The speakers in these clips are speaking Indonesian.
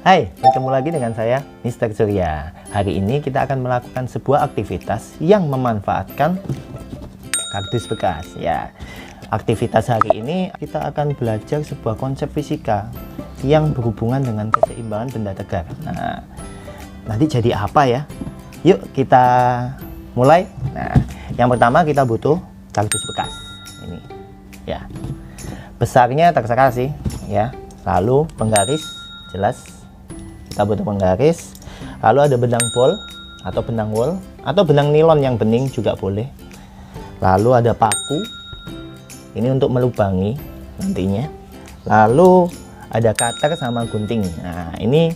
Hai, bertemu lagi dengan saya, Mr. Surya. Hari ini kita akan melakukan sebuah aktivitas yang memanfaatkan kardus bekas. Ya, aktivitas hari ini kita akan belajar sebuah konsep fisika yang berhubungan dengan keseimbangan benda tegar. Nah, nanti jadi apa ya? Yuk kita mulai. Nah, yang pertama kita butuh kardus bekas. Ini, ya. Besarnya terserah sih, ya. Lalu penggaris, jelas. Kita butuh penggaris, lalu ada benang bol atau benang wol atau benang nilon yang bening juga boleh. Lalu ada paku, ini untuk melubangi nantinya. Lalu ada cutter sama gunting. Nah, ini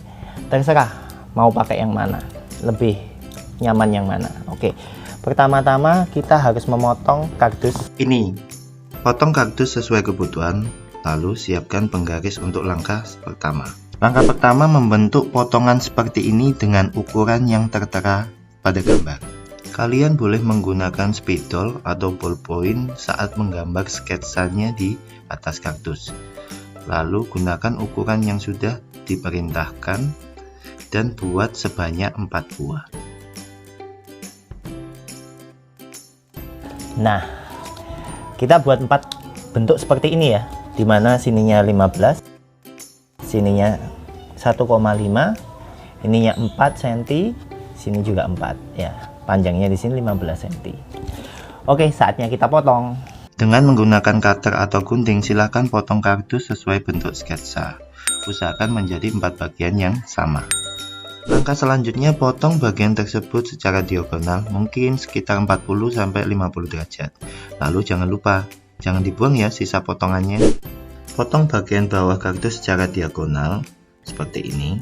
terserah mau pakai yang mana, lebih nyaman yang mana. Oke, pertama-tama kita harus memotong kardus ini. Potong kardus sesuai kebutuhan, lalu siapkan penggaris untuk langkah pertama. Langkah pertama membentuk potongan seperti ini dengan ukuran yang tertera pada gambar. Kalian boleh menggunakan spidol atau ballpoint saat menggambar sketsanya di atas kardus. Lalu gunakan ukuran yang sudah diperintahkan dan buat sebanyak 4 buah. Nah, kita buat 4 bentuk seperti ini ya, dimana sininya 15, sininya 1,5, ininya 4 cm, sini juga 4 ya, panjangnya di sini 15 cm. Oke, saatnya kita potong. Dengan menggunakan cutter atau gunting, silahkan potong kardus sesuai bentuk sketsa. Usahakan menjadi 4 bagian yang sama. Langkah selanjutnya, potong bagian tersebut secara diagonal, mungkin sekitar 40-50 derajat. Lalu jangan lupa, jangan dibuang ya sisa potongannya. Potong bagian bawah kardus secara diagonal seperti ini.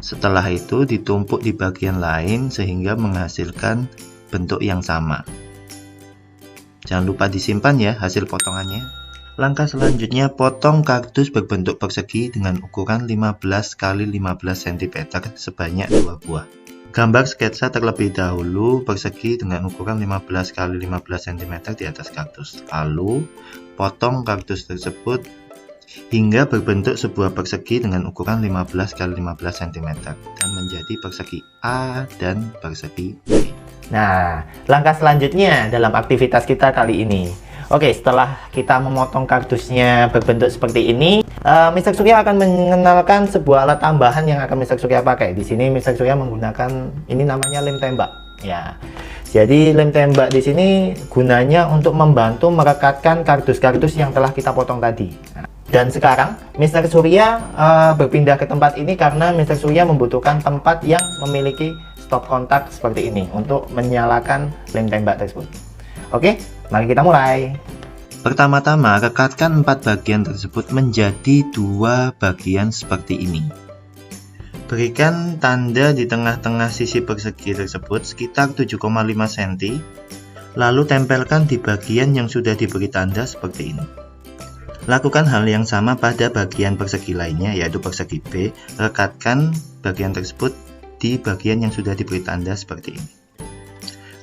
Setelah itu ditumpuk di bagian lain sehingga menghasilkan bentuk yang sama. Jangan lupa disimpan ya hasil potongannya. Langkah selanjutnya, potong kardus berbentuk persegi dengan ukuran 15 x 15 cm sebanyak 2 buah. Gambar sketsa terlebih dahulu persegi dengan ukuran 15 x 15 cm di atas kardus. Lalu potong kardus tersebut hingga berbentuk sebuah persegi dengan ukuran 15 x 15 cm dan menjadi persegi A dan persegi B. Nah, langkah selanjutnya dalam aktivitas kita kali ini. Oke, setelah kita memotong kardusnya berbentuk seperti ini, Mr. Surya akan mengenalkan sebuah alat tambahan yang akan Mr. Surya pakai. Di sini Mr. Surya menggunakan ini namanya lem tembak. Ya, jadi lem tembak di sini gunanya untuk membantu merekatkan kardus-kardus yang telah kita potong tadi. Dan sekarang Mr. Surya berpindah ke tempat ini karena Mr. Surya membutuhkan tempat yang memiliki stop kontak seperti ini untuk menyalakan lem tembak tersebut. Oke, mari kita mulai. Pertama-tama, rekatkan 4 bagian tersebut menjadi 2 bagian seperti ini. Berikan tanda di tengah-tengah sisi persegi tersebut sekitar 7,5 cm. Lalu tempelkan di bagian yang sudah diberi tanda seperti ini. Lakukan hal yang sama pada bagian persegi lainnya, yaitu persegi B. Rekatkan bagian tersebut di bagian yang sudah diberi tanda seperti ini.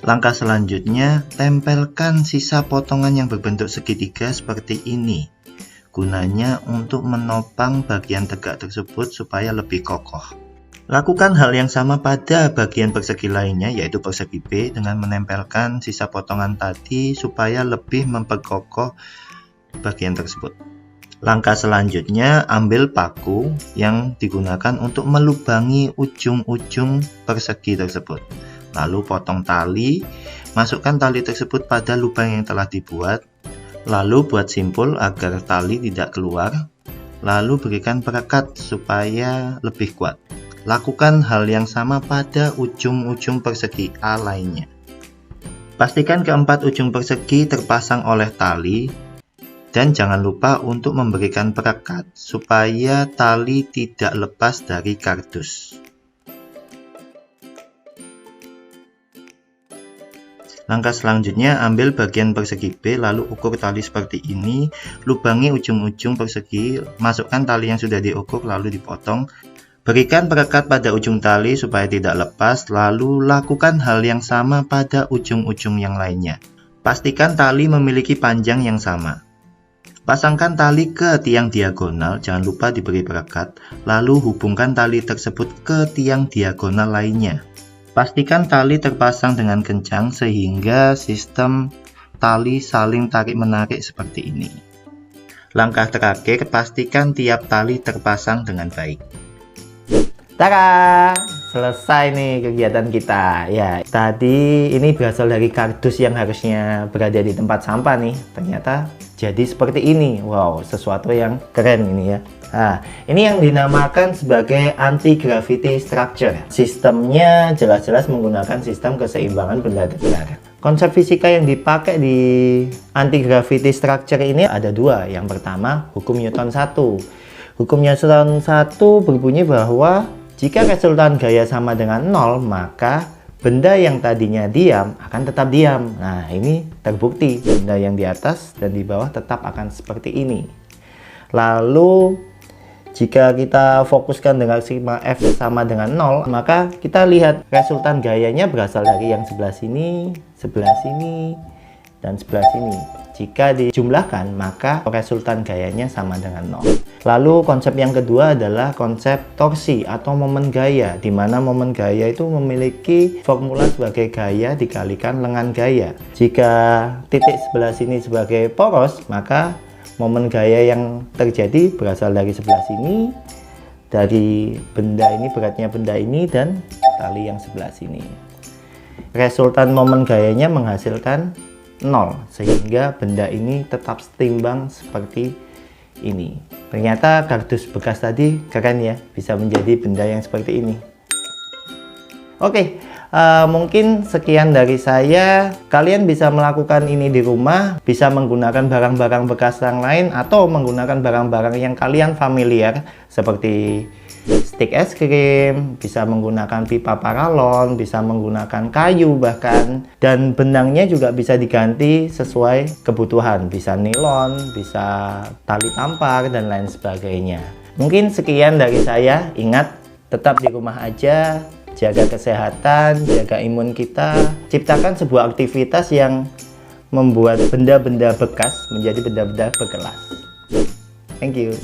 Langkah selanjutnya, tempelkan sisa potongan yang berbentuk segitiga seperti ini. Gunanya untuk menopang bagian tegak tersebut supaya lebih kokoh. Lakukan hal yang sama pada bagian persegi lainnya, yaitu persegi B, dengan menempelkan sisa potongan tadi supaya lebih memperkokoh bagian tersebut. Langkah selanjutnya, ambil paku yang digunakan untuk melubangi ujung-ujung persegi tersebut. Lalu potong tali, masukkan tali tersebut pada lubang yang telah dibuat. Lalu buat simpul agar tali tidak keluar. Lalu berikan perekat supaya lebih kuat. Lakukan hal yang sama pada ujung-ujung persegi A lainnya. Pastikan keempat ujung persegi terpasang oleh tali. Dan jangan lupa untuk memberikan perekat supaya tali tidak lepas dari kardus. Langkah selanjutnya, ambil bagian persegi B, lalu ukur tali seperti ini, lubangi ujung-ujung persegi, masukkan tali yang sudah diukur, lalu dipotong. Berikan perekat pada ujung tali supaya tidak lepas, lalu lakukan hal yang sama pada ujung-ujung yang lainnya. Pastikan tali memiliki panjang yang sama. Pasangkan tali ke tiang diagonal, jangan lupa diberi perekat, lalu hubungkan tali tersebut ke tiang diagonal lainnya. Pastikan tali terpasang dengan kencang sehingga sistem tali saling tarik-menarik seperti ini. Langkah terakhir, pastikan tiap tali terpasang dengan baik. Tada! Selesai nih kegiatan kita. Ya, tadi ini berasal dari kardus yang harusnya berada di tempat sampah nih. Ternyata jadi seperti ini. Wow, sesuatu yang keren ini ya. Nah, ini yang dinamakan sebagai anti-gravity structure. Sistemnya jelas-jelas menggunakan sistem keseimbangan benda datar. Konsep fisika yang dipakai di anti-gravity structure ini ada dua. Yang pertama, hukum Newton 1. Hukum Newton 1 berbunyi bahwa jika resultan gaya sama dengan 0, maka benda yang tadinya diam akan tetap diam. Nah, ini terbukti. Benda yang di atas dan di bawah tetap akan seperti ini. Lalu, jika kita fokuskan dengan sigma F sama dengan 0, maka kita lihat resultan gayanya berasal dari yang sebelah sini, dan sebelah sini. Jika dijumlahkan, maka resultan gayanya sama dengan 0. Lalu konsep yang kedua adalah konsep torsi atau momen gaya, di mana momen gaya itu memiliki formula sebagai gaya dikalikan lengan gaya. Jika titik sebelah sini sebagai poros, maka momen gaya yang terjadi berasal dari sebelah sini, dari benda ini, beratnya benda ini, dan tali yang sebelah sini. Resultan momen gayanya menghasilkan 0, sehingga benda ini tetap setimbang seperti ini. Ternyata kardus bekas tadi keren ya, bisa menjadi benda yang seperti ini. Oke, mungkin sekian dari saya. Kalian bisa melakukan ini di rumah, bisa menggunakan barang-barang bekas yang lain, atau menggunakan barang-barang yang kalian familiar seperti stik es krim, bisa menggunakan pipa paralon, bisa menggunakan kayu bahkan, dan benangnya juga bisa diganti sesuai kebutuhan, bisa nilon, bisa tali tampar, dan lain sebagainya. Mungkin sekian dari saya. Ingat, tetap di rumah aja, jaga kesehatan, jaga imun kita, ciptakan sebuah aktivitas yang membuat benda-benda bekas menjadi benda-benda berkelas. Thank you.